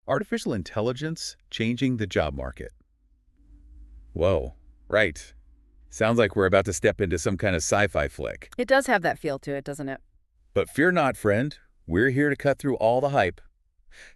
Artificial intelligence changing the job market. Whoa, right. Sounds like we're about to step into some kind of sci-fi flick. It does have that feel to it, doesn't it? But fear not, friend. We're here to cut through all the hype.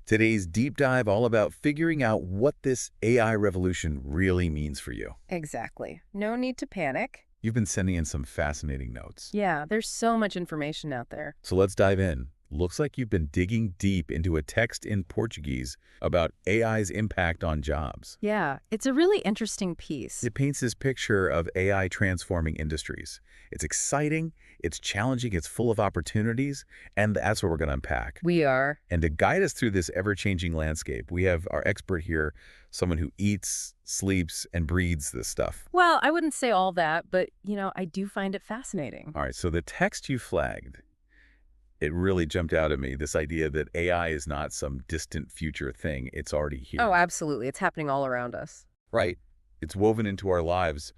Today's deep dive all about figuring out what this AI revolution really means for you. Exactly. No need to panic. You've been sending in some fascinating notes. Yeah, there's so much information out there. So let's dive in. Looks like you've been digging deep into a text in Portuguese about AI's impact on jobs. Yeah, it's a really interesting piece. It paints this picture of AI transforming industries. It's exciting, it's challenging, it's full of opportunities, and that's what we're going to unpack. We are. And to guide us through this ever-changing landscape, we have our expert here, someone who eats, sleeps, and breathes this stuff. Well, I wouldn't say all that, but, I do find it fascinating. All right, so the text you flagged, it really jumped out at me, this idea that AI is not some distant future thing. It's already here. Oh, absolutely. It's happening all around us. Right. It's woven into our lives,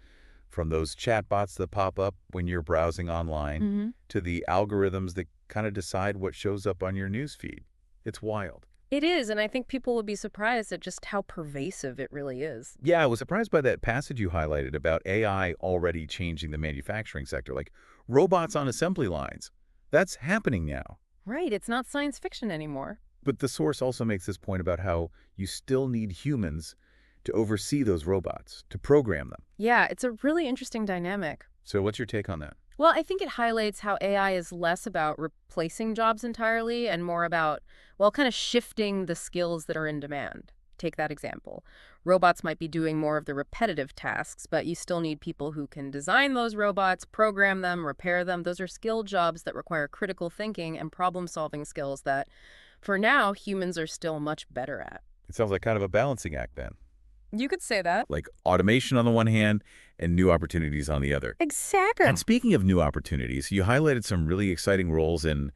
from those chatbots that pop up when you're browsing online to the algorithms that kind of decide what shows up on your newsfeed. It's wild. It is, and I think people would be surprised at just how pervasive it really is. Yeah, I was surprised by that passage you highlighted about AI already changing the manufacturing sector, like robots on assembly lines. That's happening now. Right, it's not science fiction anymore. But the source also makes this point about how you still need humans to oversee those robots, to program them. Yeah, it's a really interesting dynamic. So what's your take on that? Well, I think it highlights how AI is less about replacing jobs entirely and more about, kind of shifting the skills that are in demand. Take that example. Robots might be doing more of the repetitive tasks, but you still need people who can design those robots, program them, repair them. Those are skilled jobs that require critical thinking and problem-solving skills that, for now, humans are still much better at. It sounds like kind of a balancing act then. You could say that. Like automation on the one hand and new opportunities on the other. Exactly. And speaking of new opportunities, you highlighted some really exciting roles in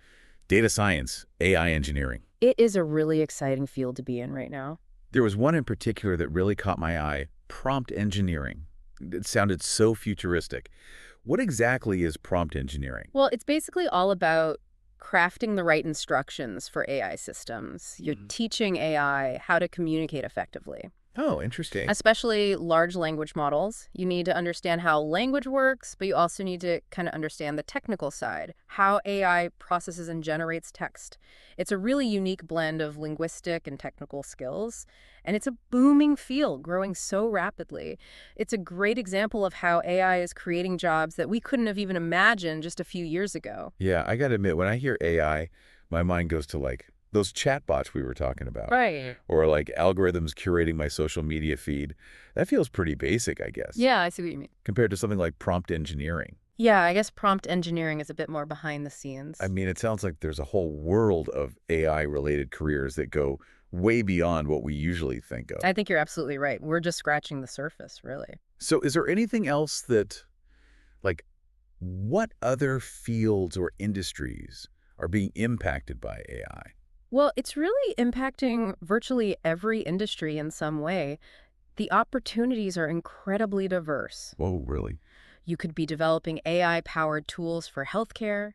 data science, AI engineering. It is a really exciting field to be in right now. There was one in particular that really caught my eye, prompt engineering. It sounded so futuristic. What exactly is prompt engineering? Well, it's basically all about crafting the right instructions for AI systems. You're teaching AI how to communicate effectively. Oh, interesting. Especially large language models. You need to understand how language works, but you also need to kind of understand the technical side, how AI processes and generates text. It's a really unique blend of linguistic and technical skills, and it's a booming field growing so rapidly. It's a great example of how AI is creating jobs that we couldn't have even imagined just a few years ago. Yeah, I got to admit, when I hear AI, my mind goes to those chatbots we were talking about. Right. Or like algorithms curating my social media feed. That feels pretty basic, I guess. Yeah, I see what you mean. Compared to something like prompt engineering. Yeah, I guess prompt engineering is a bit more behind the scenes. I mean, it sounds like there's a whole world of AI-related careers that go way beyond what we usually think of. I think you're absolutely right. We're just scratching the surface, really. So is there anything else that, what other fields or industries are being impacted by AI? Well, it's really impacting virtually every industry in some way. The opportunities are incredibly diverse. Whoa, really? You could be developing AI-powered tools for healthcare.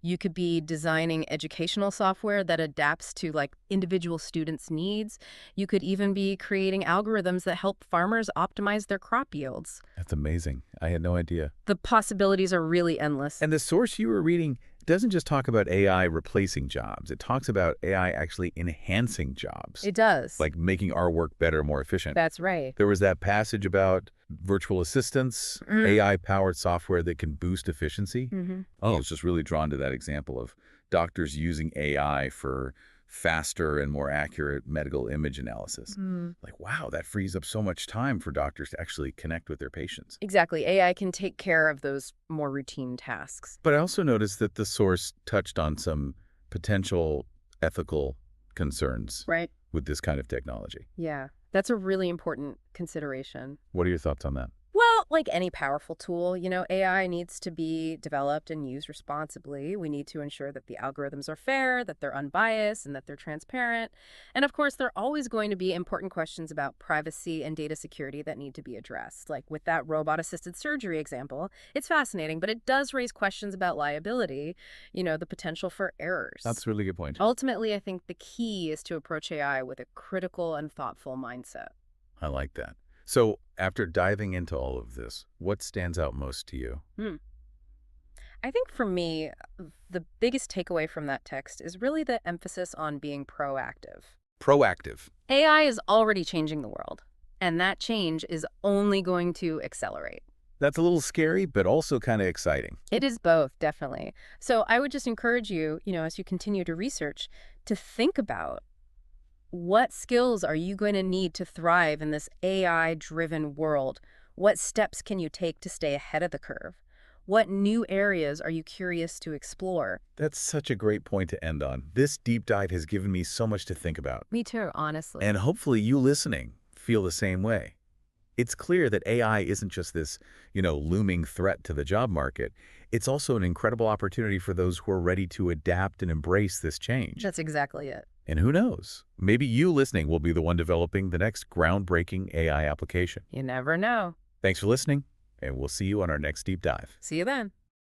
You could be designing educational software that adapts to individual students' needs. You could even be creating algorithms that help farmers optimize their crop yields. That's amazing. I had no idea. The possibilities are really endless. And the source you were reading doesn't just talk about AI replacing jobs. It talks about AI actually enhancing jobs. It does. Like making our work better, more efficient. That's right. There was that passage about virtual assistants, AI-powered software that can boost efficiency. I was just really drawn to that example of doctors using AI for faster and more accurate medical image analysis. Wow, that frees up so much time for doctors to actually connect with their patients. Exactly. AI can take care of those more routine tasks. But I also noticed that the source touched on some potential ethical concerns with this kind of technology. Yeah, that's a really important consideration. What are your thoughts on that? Well, Like any powerful tool, AI needs to be developed and used responsibly. We need to ensure that the algorithms are fair, that they're unbiased, and that they're transparent. And of course, there are always going to be important questions about privacy and data security that need to be addressed. Like with that robot-assisted surgery example, it's fascinating, but it does raise questions about liability, the potential for errors. That's a really good point. Ultimately, I think the key is to approach AI with a critical and thoughtful mindset. I like that. So after diving into all of this, what stands out most to you? Hmm. I think for me, the biggest takeaway from that text is really the emphasis on being proactive. Proactive. AI is already changing the world, and that change is only going to accelerate. That's a little scary, but also kind of exciting. It is both, definitely. So I would just encourage you, as you continue to research, to think about what skills are you going to need to thrive in this AI-driven world? What steps can you take to stay ahead of the curve? What new areas are you curious to explore? That's such a great point to end on. This deep dive has given me so much to think about. Me too, honestly. And hopefully you listening feel the same way. It's clear that AI isn't just this, looming threat to the job market. It's also an incredible opportunity for those who are ready to adapt and embrace this change. That's exactly it. And who knows? Maybe you listening will be the one developing the next groundbreaking AI application. You never know. Thanks for listening, and we'll see you on our next deep dive. See you then.